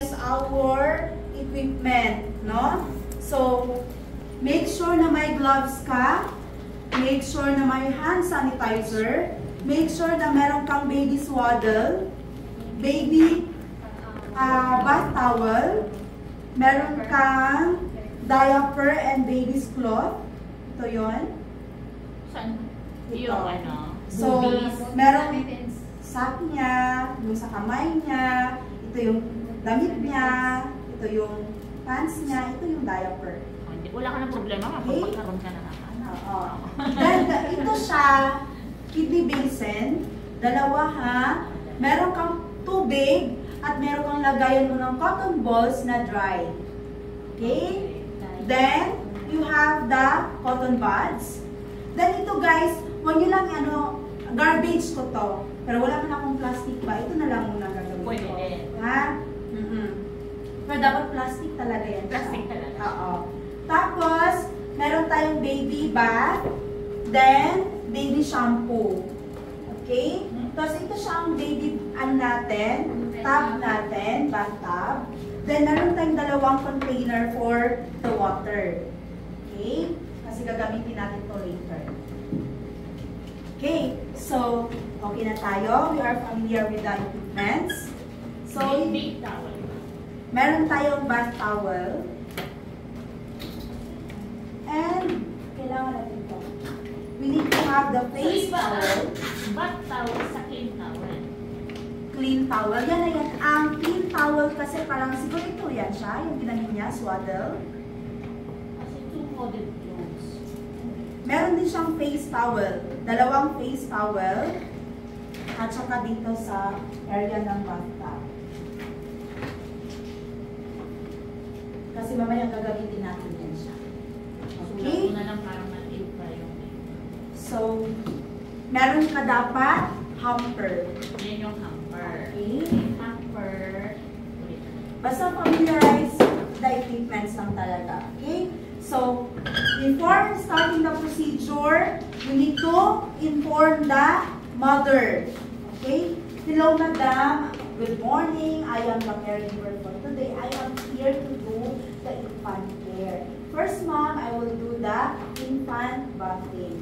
our equipment, no? So, make sure na may gloves ka, make sure na may hand sanitizer, make sure na meron kang baby swaddle, baby bath towel, meron kang diaper and baby's cloth. Ito yun. Saan? Ito. Yung ano? So, boobies. meron sack niya, yung sa kamay niya, ito yung damit niya, ito yung pants niya, ito yung diaper. Wala ka ng problema kapag magkaroon ka na nakakana. Oo. Then, ito siya, kidney basin, dalawa ha, meron kang tubig, at meron kang lagayan mo ng cotton balls na dry. Okay? Then, you have the cotton buds. Then, ito guys, huwag nyo lang garbage ko to. Pero wala man akong plastic ba, ito na lang muna gagawin ko. Pwede din. Ha? Pero dapat plastic talaga yan. Plastic talaga. Oo. Tapos, meron tayong baby bath, then, baby shampoo. Okay? Tapos, ito siya ang baby, natin, tub natin, bathtub. Then, meron tayong dalawang container for the water. Okay? Kasi gagamitin natin ito later. Okay, so, okay na tayo. We are familiar with the equipments. So, big towel. meron tayong bath towel. And, kailangan natin ito. We need to have the face towel. Bath towel sa clean towel. Clean towel. Yan na yan. Ang clean towel kasi parang siguro ito yan siya. Yung ginamit niya, swaddle. Kasi two folded clothes. Meron din siyang face towel. Dalawang face towel. At saka dito sa area ng bathtub. Kasi mamaya gagamitin natin yan siya. Okay? Una lang parang maliit pa yung So, meron ka dapat hamper. yan yung hamper. Okay? Hamper. Basta familiarize the equipments lang talaga. Okay? So, before starting the procedure, you need to inform the mother. Okay? Hello, madam. Good morning. I am the caregiver for today. I am here to do the infant care. First, ma'am, I will do the infant bathing.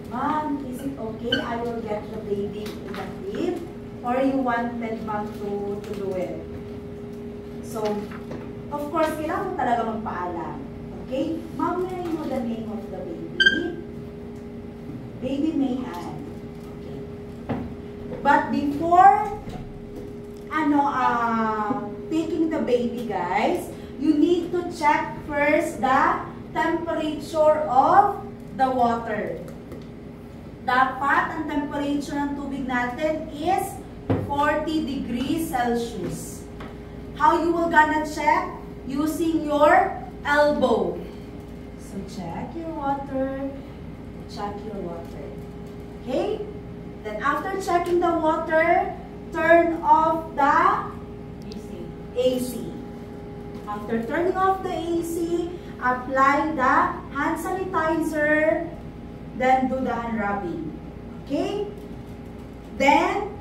Ma'am, is it okay? I will get the baby in the crib, or you wanted ma'am to do it? So, of course, kailangan mo talaga magpaalam. Okay? Ma'am, may I know the name of the baby? Baby Mayhan. Okay. But before, taking the baby, guys, you need to check first the temperature of the water. Dapat ang temperature ng tubig natin is 40 degrees Celsius. How you will gonna check? Using your elbow. So check your water. Check your water. Okay? Then after checking the water, turn off the AC. After turning off the AC, apply the hand sanitizer, then do the hand rubbing. Okay? Then,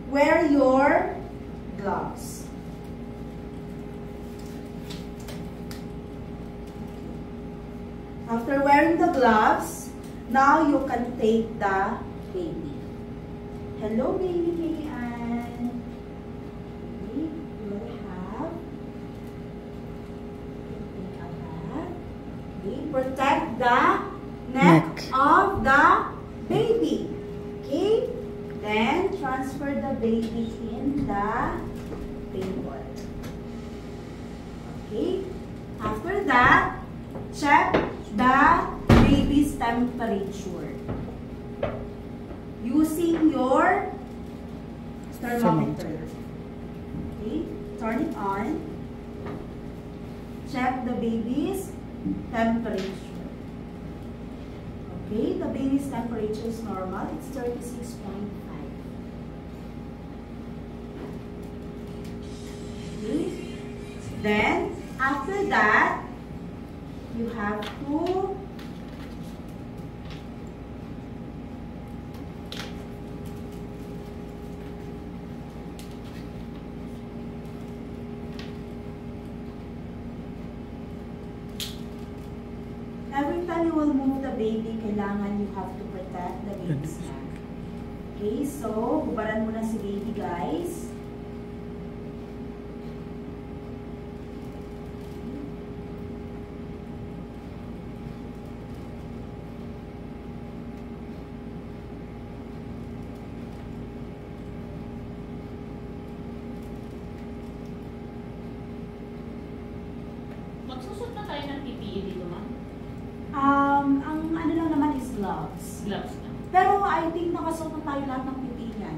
wear your gloves. After wearing the gloves, now you can take the baby. Hello, baby Mayan. Okay, you will have okay, protect the neck of the baby. Okay? Then transfer the baby in the table. Okay? After that, check the baby's temperature using your thermometer. Okay? Turn it on. Check the baby's temperature. Okay, the baby's temperature is normal. It's 36.5. Okay. Then, after that, you have to you will move the baby, kailangan you have to protect the baby's neck. Okay, so, hubaran mo na si baby, guys. Magsusot na tayo ng PPE dito, ma'am? Ang ano lang naman is gloves. Gloves na. Pero I think nakasuot na tayo lahat ng PPE niyan.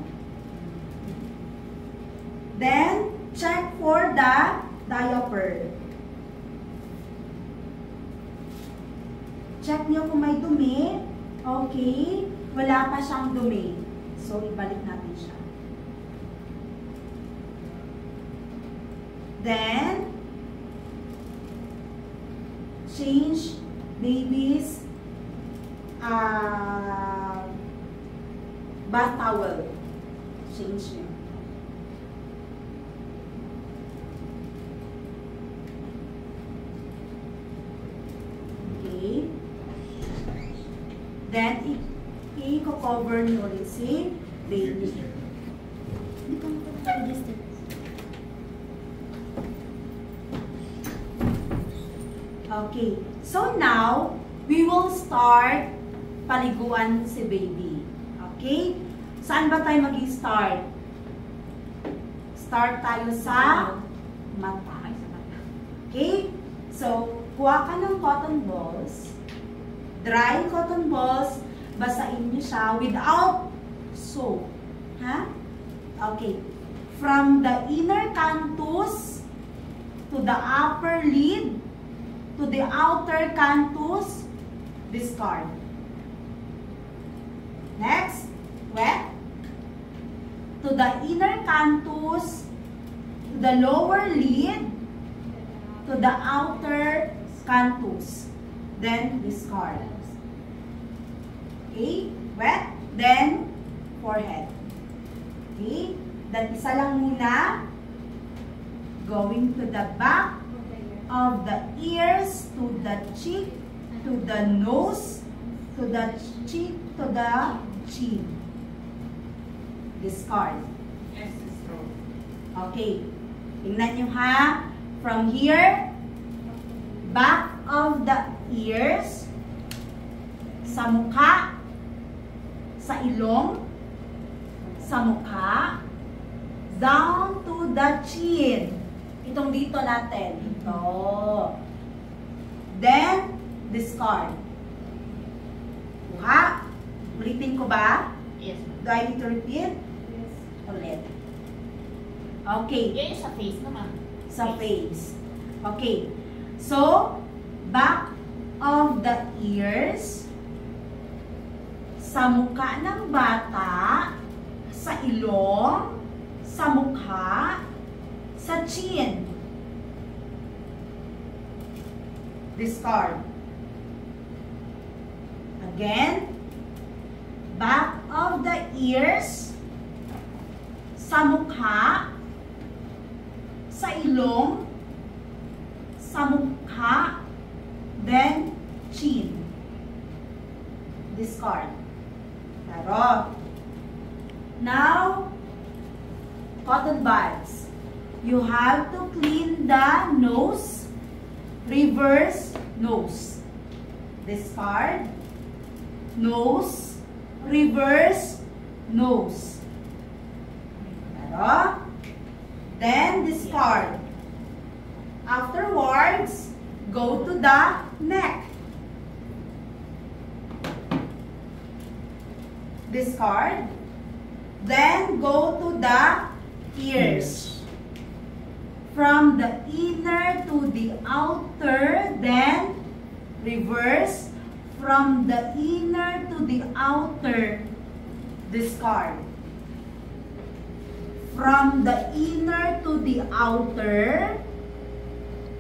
Then, check for the diaper. Check niyo kung may dumi. Okay. Wala pa siyang dumi. So, ibalik natin siya. Then, change baby's bath towel. Change niyo. Okay. Then, i-cover niyo ulit si baby. Okay. So now, we will start paliguan si baby. Okay? Saan ba tayo mag-start? Start tayo sa mata. Okay? So, kuha ka ng cotton balls. Dry cotton balls. Basain niyo siya without soap. Ha? Okay. From the inner canthus to the upper lid to the outer canthus, discard. Next, wet. To the inner canthus, to the lower lid, to the outer canthus. Then, discard. Okay, wet. Then, forehead. Okay, then isa lang muna. Going to the back of the ears, to the cheek, to the nose, to the cheek, to the chin. Discard. Okay. Tingnan nyo ha. From here, back of the ears, sa mukha, sa ilong, sa mukha, down to the chin. Itong dito natin. Ito. Then, discard. Kuha. Ulitin ko ba? Yes, Do I need to repeat? Yes. Ulit. Okay. Yan yung sa face naman. Sa face. Okay. So, back of the ears, sa mukha ng bata, sa ilong, sa mukha, sa chin. Discard. Again, back of the ears, sa mukha, sa ilong, sa mukha, then chin. Discard. Taro. Now, cotton buds. You have to clean the nose, reverse nose. Discard. Nose, reverse nose. Taro. Then discard. Afterwards, go to the neck. Discard. Then go to the ears. From the inner to the outer, then reverse. From the inner to the outer, discard. From the inner to the outer,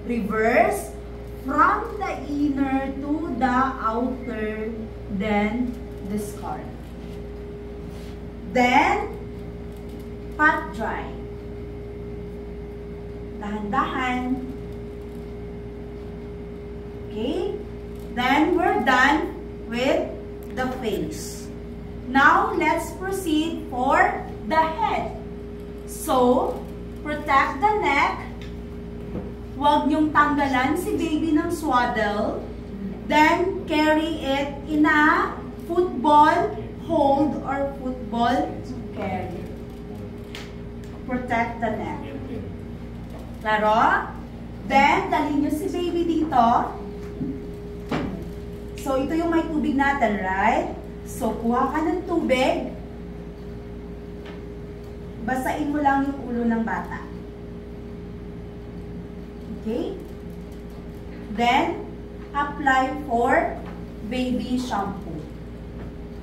reverse. From the inner to the outer, then discard. Then, pat dry. Dahan-dahan. Okay? Then, we're done with the face. Now, let's proceed for the head. So, protect the neck. Huwag niyong tanggalan si baby ng swaddle. Then, carry it in a football hold or football carry. Protect the neck. Klaro? Then, dalhin niyo si baby dito. So, ito yung may tubig natin, right? So, kuha ka ng tubig. Basain mo lang yung ulo ng bata. Okay? Then, apply for baby shampoo.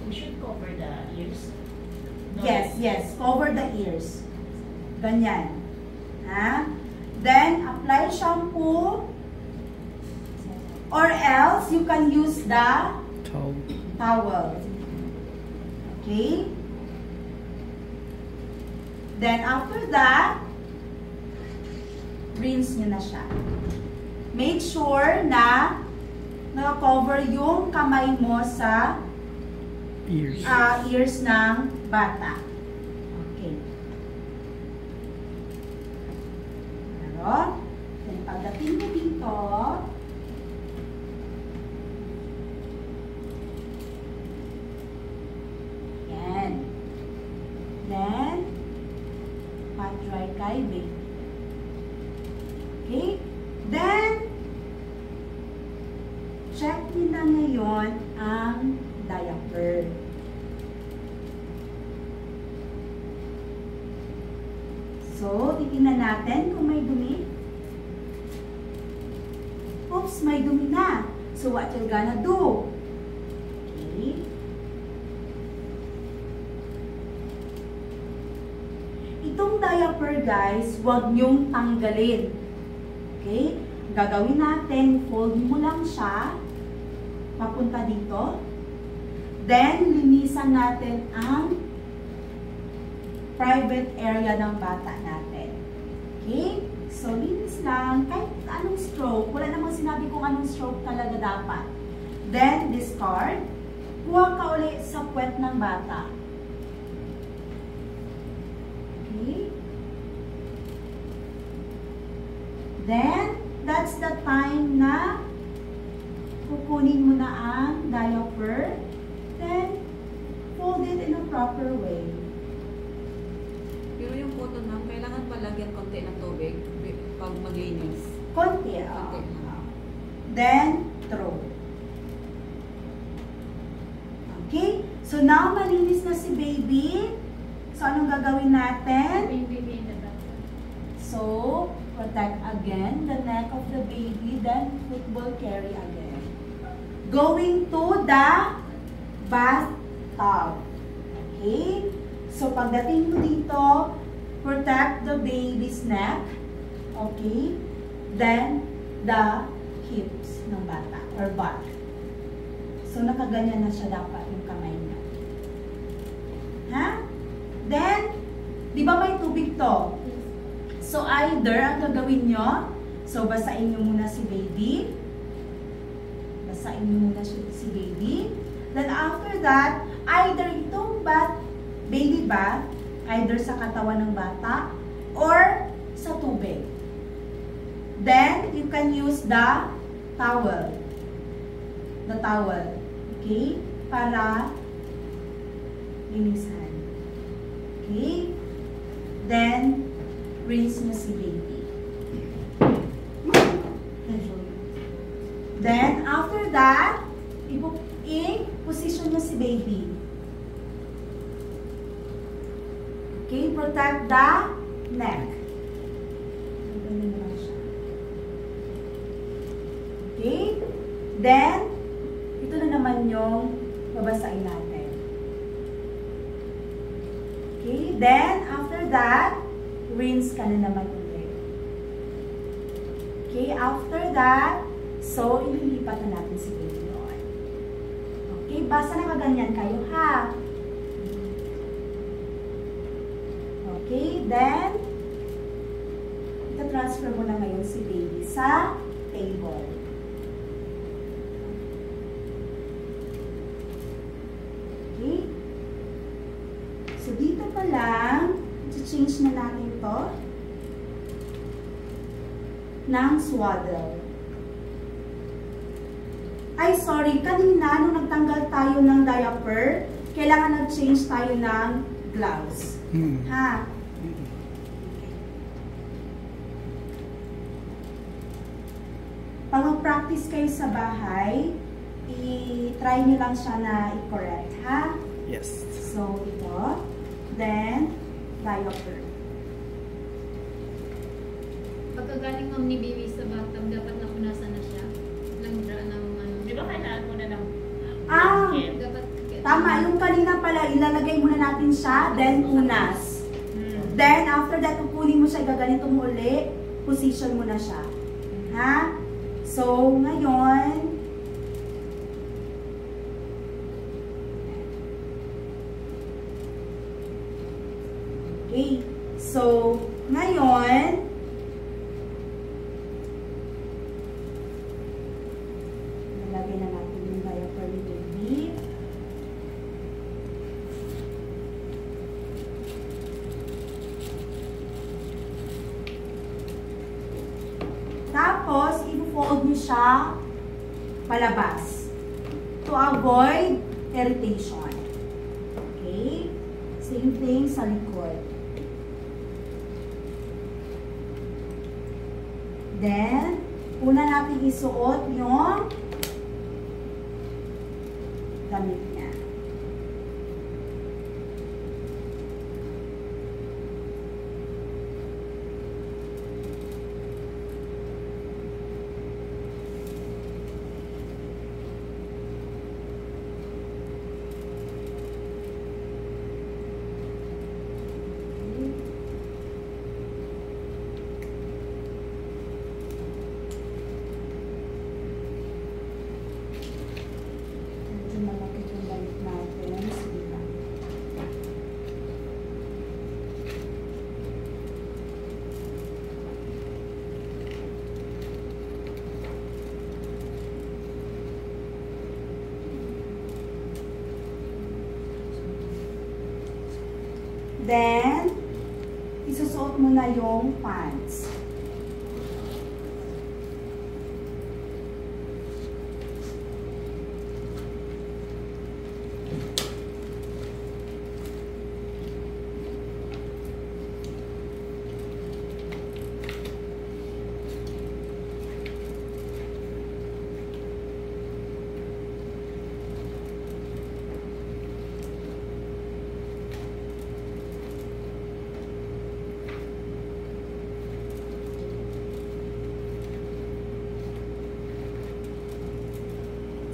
We should cover the ears. No? Yes. Cover the ears. Ganyan. Ha? Then, apply shampoo. Or else, you can use the towel. Okay? Then, after that, rinse nyo na siya. Make sure na naka-cover yung kamay mo sa ears ng bata. Okay. Pero, then pagdating mo dito, yan. Then, pat-dry kay baby. Okay? Then, check nyo na ngayon ang diaper. So, titingnan natin kung may dumi. Oops, may dumi na. So, what you're gonna do? Okay. Itong diaper, guys, huwag nyong tanggalin. Okay? Gagawin natin, fold mo lang siya papunta dito. Then, linisan natin ang private area ng bata natin. Okay? So, linis lang. Kahit anong stroke. Wala namang sinabi kung anong stroke talaga dapat. Then, discard. Kuha ka ulit sa puwet ng bata. Okay? Then, that's the time na kukunin mo na ang diaper. Then, fold it in a proper way. Pero yung cotton ma'am, kailangan palagyan konti ng tubig pag maglinis. Konti. Konti. Then, throw. Okay? So, now, malinis na si baby. So, anong gagawin natin? Baby in the back. So, protect again the neck of the baby, then football carry again. Going to the bathtub. Okay? So, pagdating mo dito, protect the baby's neck. Okay? Then, the hips ng bata or butt. So, nakaganyan na siya dapat yung kamay niya. Ha? Then, di ba may tubig to? So, either, ang gagawin nyo, so, basain nyo muna si baby. Basain nyo muna si baby. Then, after that, either itong baby bath, either sa katawan ng bata, or sa tubig. Then, you can use the towel. The towel. Okay? Para linisan. Okay? Then, rinse nyo si baby. Then, after that, i-position nyo si baby. Okay? Protect the neck. Okay? Then, ito na naman yung babasain natin. Okay? Then, after that, rinse ka na naman ulit. Okay? After that, so, ililipat na natin si baby doon. Okay? Basta nakaganyan kayo, ha? Okay? Then, ita-transfer mo na ngayon si baby sa table. lang, change na natin to ng swaddle. Ay, sorry, kanina nung nagtanggal tayo ng diaper, kailangan nag-change tayo ng gloves. Ha? Pag mag-practice kayo sa bahay, i-try nyo lang siya na i-correct, ha? Yes. So, ito. Then, diaper. Pagkagaling ma'am ni baby sa bathtub, dapat napunasan na siya. Di ba kailangan mo na ng Ah! Dapat Tama, yung kanina pala, ilalagay muna natin siya, then punas. Then, after that, kukunin mo siya, gaganito mo uli, position mo na siya. Ha? So, ngayon, okay. So, ngayon, nalagay na natin yung diaper ni baby. Tapos, i-fold nyo siya palabas to avoid irritation. Okay? Same thing sa likod. Then, una natin isuot yung damit niya. Malaki yung damit natin. Sige lang. Then, isusuot mo na yung pants.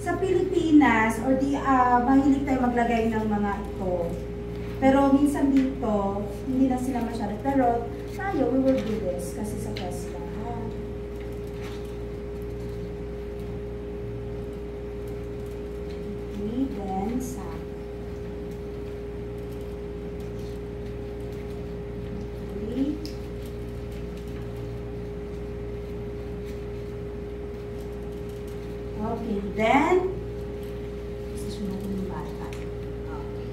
Sa Pilipinas, or mahilig tayo maglagay ng mga ito. Pero minsan dito, hindi na sila masyado. Pero tayo, we will do this kasi sa Tesla. Okay, then sack. Okay. Okay, then, susunod yung bata. Okay.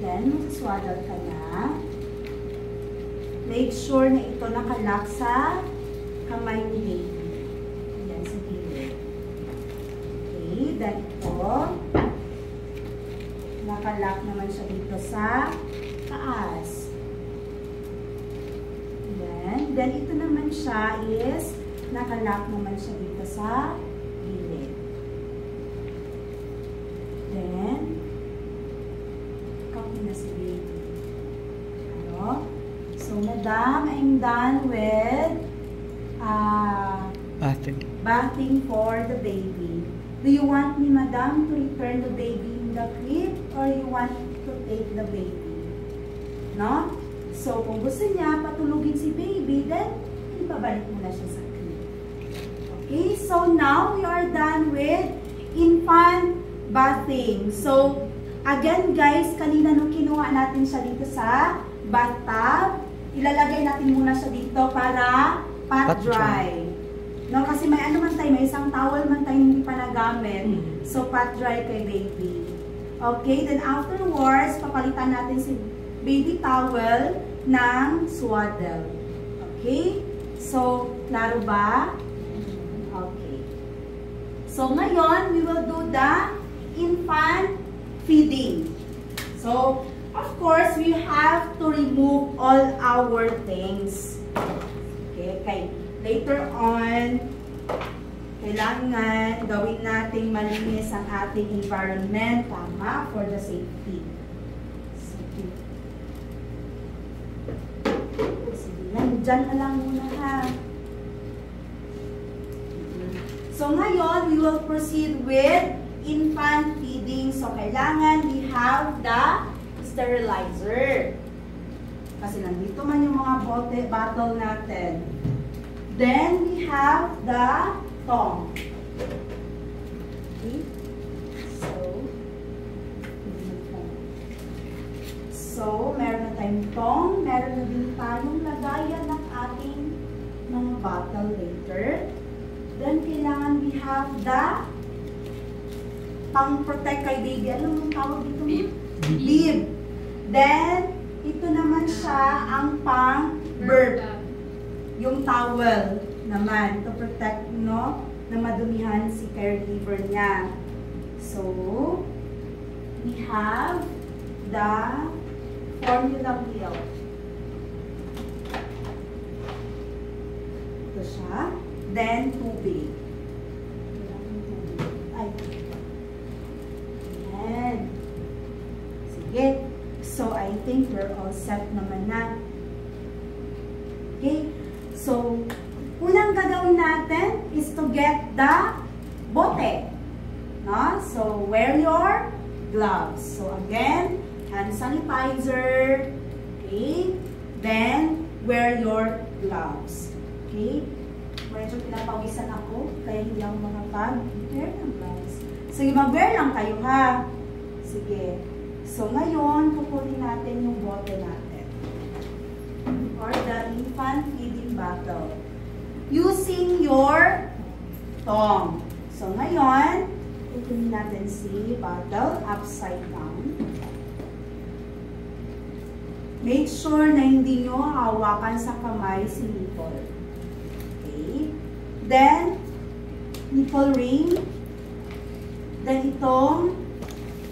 Then, magsaswaddle ka na. Make sure na ito nakalock sa kamay ni baby. Yan, sa gilid. Okay, then ito, nakalock naman siya dito sa taas. Then ito naman siya is nakalock naman siya dito sa gilid. Then, copy na si baby. Ano? So, madam, I'm done with bathing for the baby. Do you want me, madam, to return the baby in the crib or you want to take the baby? No? So, kung gusto niya patulugin si baby, then, ipabalik mo na siya sa crib. Okay, so now we are done with infant bathing. So, again guys, kanina nung kinuha natin siya dito sa bathtub, ilalagay natin muna siya dito para pat dry. No, kasi may ano man tayo, may isang towel man tayo hindi pa nagamit. So, pat dry kay baby. Okay, then afterwards, papalitan natin si baby towel ng swaddle. Okay? So, klaro ba? Okay. So, ngayon, we will do the infant feeding. So, of course, we have to remove all our things. Okay, later on, kailangan gawin nating malinis ang ating environment, tama, for the safety. Sige. Sige lang, dyan na lang muna ha. So ngayon, we will proceed with infant feeding. So kailangan we have the sterilizer. Kasi nandito man yung mga bottle natin. Then we have the tong. Okay? So, meron na tayong tong, meron na din tayong lagayan ng ating mga bottle later. Then, kailangan we have the pang-protect kay baby. Ano yung tawag dito? Bib. Bib. Then, ito naman siya ang pang-burp. Yung towel naman to protect, no, na madumihan si caregiver niya. So, we have the formula milk. Ito siya. Then, tubig. Ay. Ayan. Sige. So, I think we're all set naman na. Okay. So, unang gagawin natin is to get the bote. No? So, wear your gloves. So, again, hand sanitizer. Okay? Then, wear your gloves. Okay? Medyo pinapawisan ako, kaya hindi ako makapag-wear ng gloves. Sige, mag-wear lang kayo ha. Sige. So, ngayon, kukunin natin yung bote natin. Or the infant feeding bottle. Using your tongue. So, ngayon, kukunin natin si bottle upside down. Make sure na hindi nyo hawakan sa kamay si nipple. Okay. Then, nipple ring. Then, itong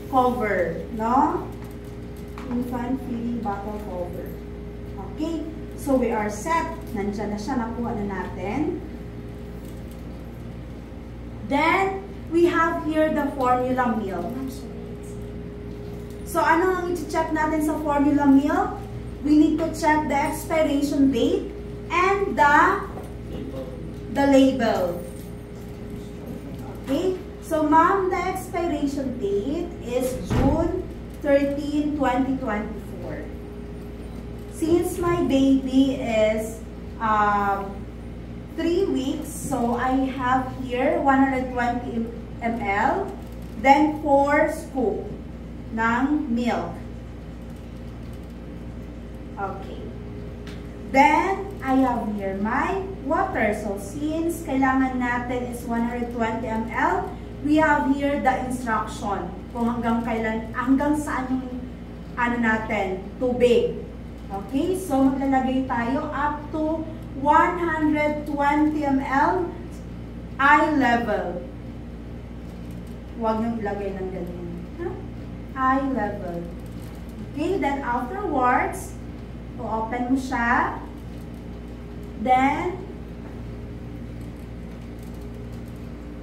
cover, no? Infant feeding bottle cover. Okay. So, we are set. Nandiyan na siya. Nakuha na natin. Then, we have here the formula milk. So, ano ang i-check natin sa formula milk? We need to check the expiration date and the label. Okay? So, ma'am, the expiration date is June 13, 2024. Since my baby is 3 weeks, so I have here 120 ml, then 4 scoop ng milk. Okay. Then, I have here my water. So, since kailangan natin is 120 ml, we have here the instruction kung hanggang kailan, hanggang saan yung natin, tubig. Okay, so maglalagay tayo up to 120 ml eye level. Huwag nyo ilagay ng ganyan. Huh? Eye level. Okay, then afterwards, open mo siya. Then,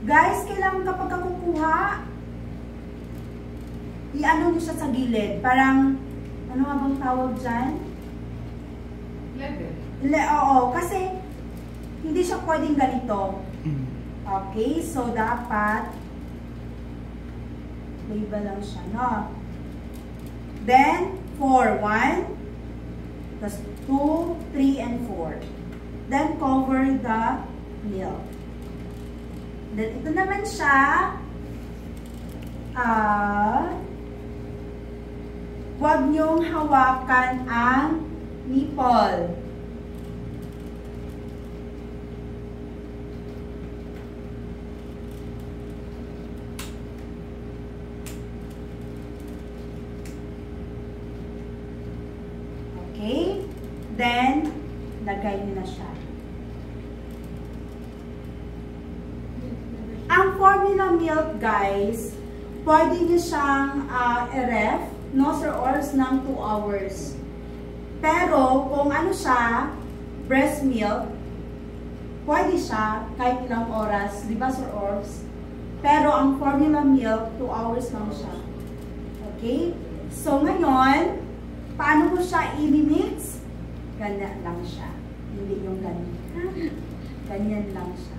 guys, kailangan kapag kukuha, i-ano nyo siya sa gilid. Parang, ano nga bang tawag dyan? Oo, kasi hindi siya pwedeng ganito. Okay, so dapat label lang siya, no? Then, 4, 1, tapos 2, 3, and 4. Then, cover the milk. Then, ito naman siya, huwag niyong hawakan ang nipple. Then, lagay niyo na siya. Ang formula milk, guys, pwede niyo siyang i-ref, no, sir, oras ng 2 hours. Pero, kung ano siya, breast milk, pwede siya kahit ilang oras, di ba, sir, oras? Pero, ang formula milk, 2 hours lang siya. Okay? So, ngayon, paano mo siya i-mix? Ganyan lang siya. Hindi yung ganyan. Ganyan lang siya.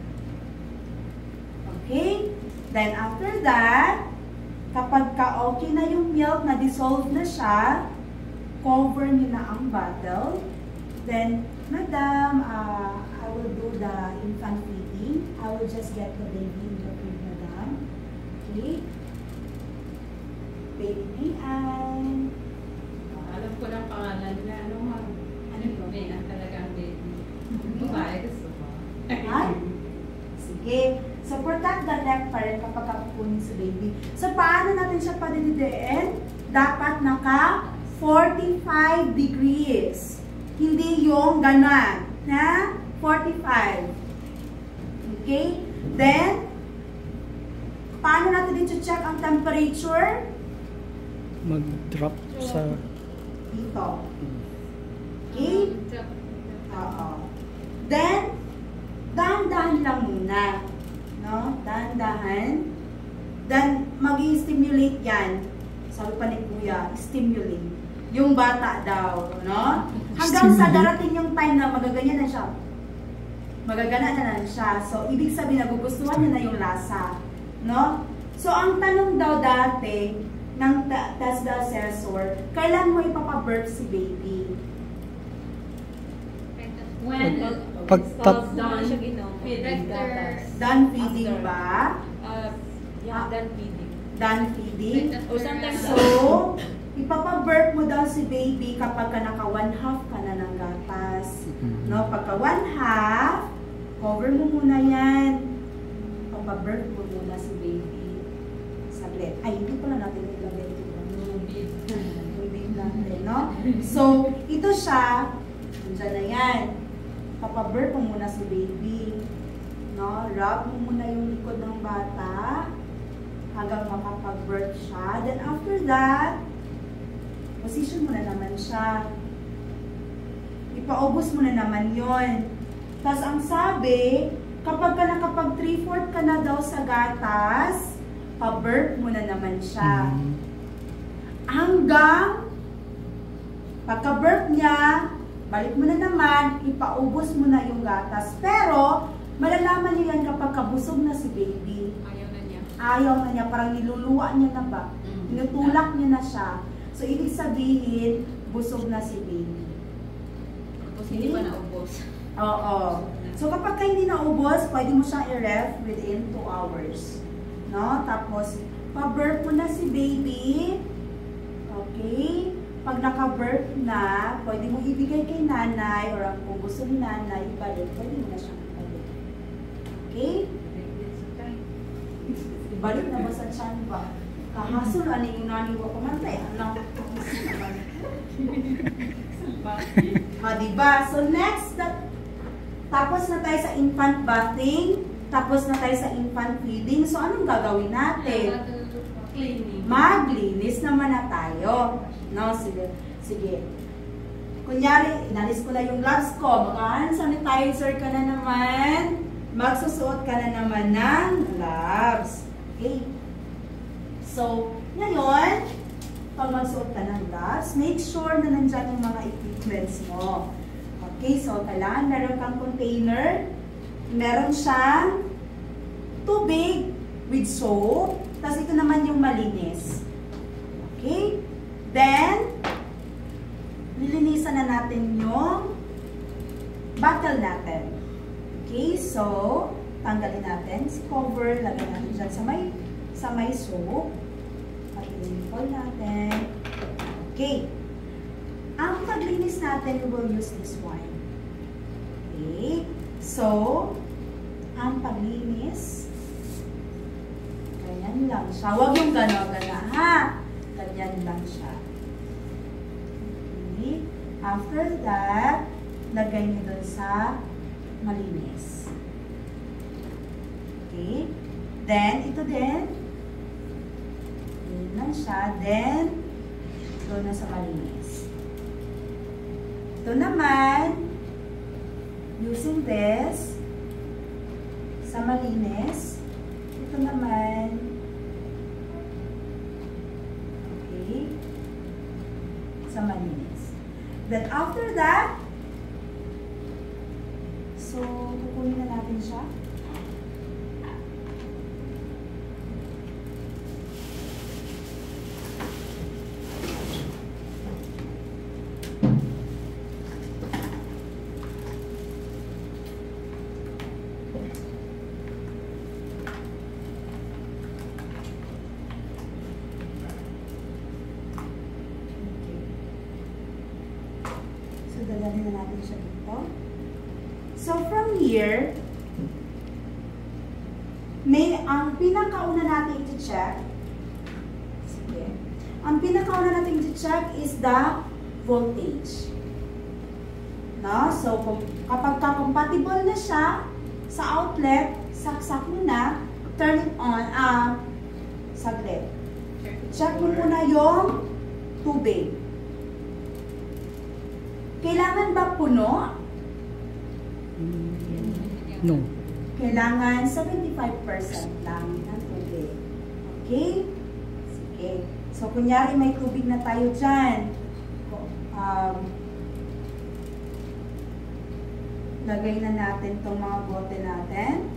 Okay? Then, after that, kapag okay na yung milk, na-dissolve na siya, cover niyo na ang bottle. Then, Madam, I will do the infant feeding. I will just get the baby in the crib, Madam. Okay? Baby Mayan. Alam ko lang pangalan niya. Ano ma'am? Ano yun? Mayan talaga ang baby. Babae gusto ko. Ay? Sige. So, protect the neck pa rin kapag kapukunin sa baby. So, paano natin siya padidiin? Dapat naka 45 degrees. Hindi yung ganon. Na? 45. Okay? Then, paano natin din check ang temperature? Mag-drop sa... Dito. Okay? Oo. Then, dahan-dahan lang muna. No? Dahan-dahan. Then, mag-i-stimulate yan. Sabi pa ni Kuya, stimulate. Yung bata daw, no? Hanggang sa darating yung time na magaganyan na siya. Magagana na siya. So, ibig sabihin, nagugustuhan niya na yung lasa. No? So, ang tanong daw dati ng test the assessor, kailan mo ipapabirth si baby? When Pag Done siya ginom. Feeding After- gatas. Done feeding After. ba? Yeah, done feeding. Done feeding? O sometimes So, ipapabirth mo daw si baby kapag ka naka 1/2 ka na ng gatas. No, pagka 1/2, cover mo muna yan. Papabirth mo muna si baby. Saglit. Ay, hindi pala natin ilagay ito. Yung baby natin, no? So, ito siya. Diyan na yan. Papabirth mo muna si baby. No? Rub mo muna yung likod ng bata hanggang makapag-birth siya. Then after that, position mo na naman siya. Ipaubos mo na naman yon. Tapos ang sabi, kapag ka nakapag 3/4 ka na daw sa gatas, pa-birth mo na naman siya. Hanggang pagka-birth niya, balik mo na naman, ipaubos mo na yung gatas. Pero, malalaman niyo yan kapag kabusog na si baby. Ayaw na niya. Ayaw na niya, parang niluluwa niya na ba? Tinutulak niya na siya. So, ibig sabihin, busog na si baby. Tapos hindi pa naubos. Oo. So, kapag ka hindi naubos, pwede mo siyang i-ref within 2 hours. No? Tapos, pa-birth mo na si baby. Okay? Pag naka-birth na, pwede mo ibigay kay nanay or kung gusto ni nanay, ibalik, pwede mo na siyang ibalik. Okay? Ibalik na ba sa tiyan ba? Kahasol, ano yung nanay ko kumantay? Alam ko naman. Diba? So next, tapos na tayo sa infant bathing, tapos na tayo sa infant feeding. So anong gagawin natin? Cleaning. Maglinis naman na tayo. No, sige. Sige. Kunyari, inalis ko na yung gloves ko. Mag-hand sanitizer ka na naman. Magsusuot ka na naman ng gloves. Okay. So, ngayon, pag magsuot ka ng gloves, make sure na nandyan yung mga equipments mo. Okay, so kailangan meron kang container. Meron siyang tubig with soap. Tapos ito naman yung malinis. Okay? Then, lilinisan na natin yung bottle natin. Okay? So, tanggalin natin si cover. Lagyan natin dyan sa may soap. At i-pull natin. Okay. Ang paglinis natin, we will use this one. Okay? So, ang paglinis, ganyan lang siya. Huwag yung gana-gana, ha? Ganyan lang siya. Okay? After that, lagay niyo dun sa malinis. Okay? Then, ito din. Yun lang siya. Then, doon na sa malinis. Ito naman, using this, sa malinis. Ito naman, okay, sa malinis. Then after that, so, kukunin na natin siya. Dadalhin na natin siya dito. So, from here, ang pinakauna natin i-check, sige, ang pinakauna natin i-check is the voltage. No? So, kapag compatible na siya sa outlet, saksak mo na, turn it on, saglit. Check mo muna yung tubig. Kailangan ba puno? No. Kailangan 75% lang ng tubig. Okay? Sige. So, kunyari may tubig na tayo dyan. Lagay na natin itong mga bote natin.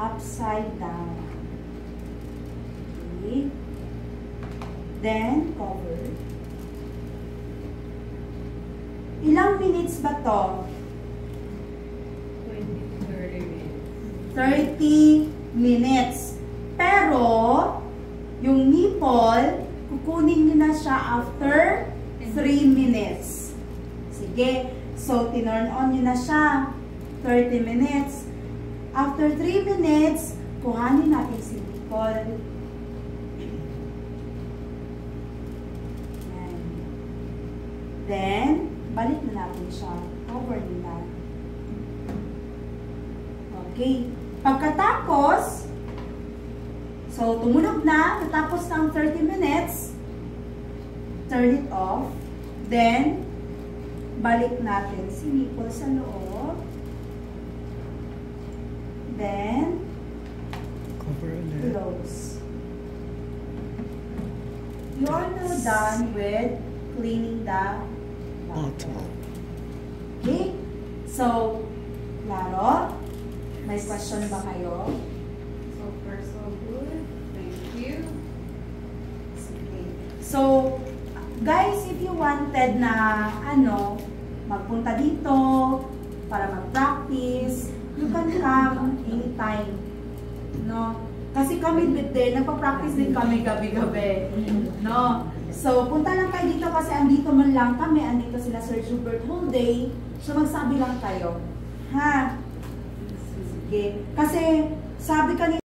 Upside down. Okay. Then, cover. Ilang minutes ba to? 30 minutes. Pero, yung nipple, kukunin nyo na siya after 3 minutes. Sige. So, tinurn on nyo na siya. 30 minutes. After 3 minutes, kuhanin natin si nipple. Then, balik na natin siya. Cover nila. Okay. Pagkatapos, so tumunog na, natapos ng 30 minutes, turn it off. Then, balik natin si nipple sa loob. Then, Cover ulit. close. You are now done with cleaning the bottle. Okay? So, klaro? May question ba kayo? So far, so good. Thank you. Sige. So, guys, if you wanted na, magpunta dito para mag-practice, you can come anytime. No? Kasi kami din, nagpa-practice din kami gabi-gabi. No? So, punta lang kayo dito kasi andito man lang kami, andito sila Sir Jubert whole day. So, magsabi lang kayo. Ha? Sige. Kasi, sabi kanina,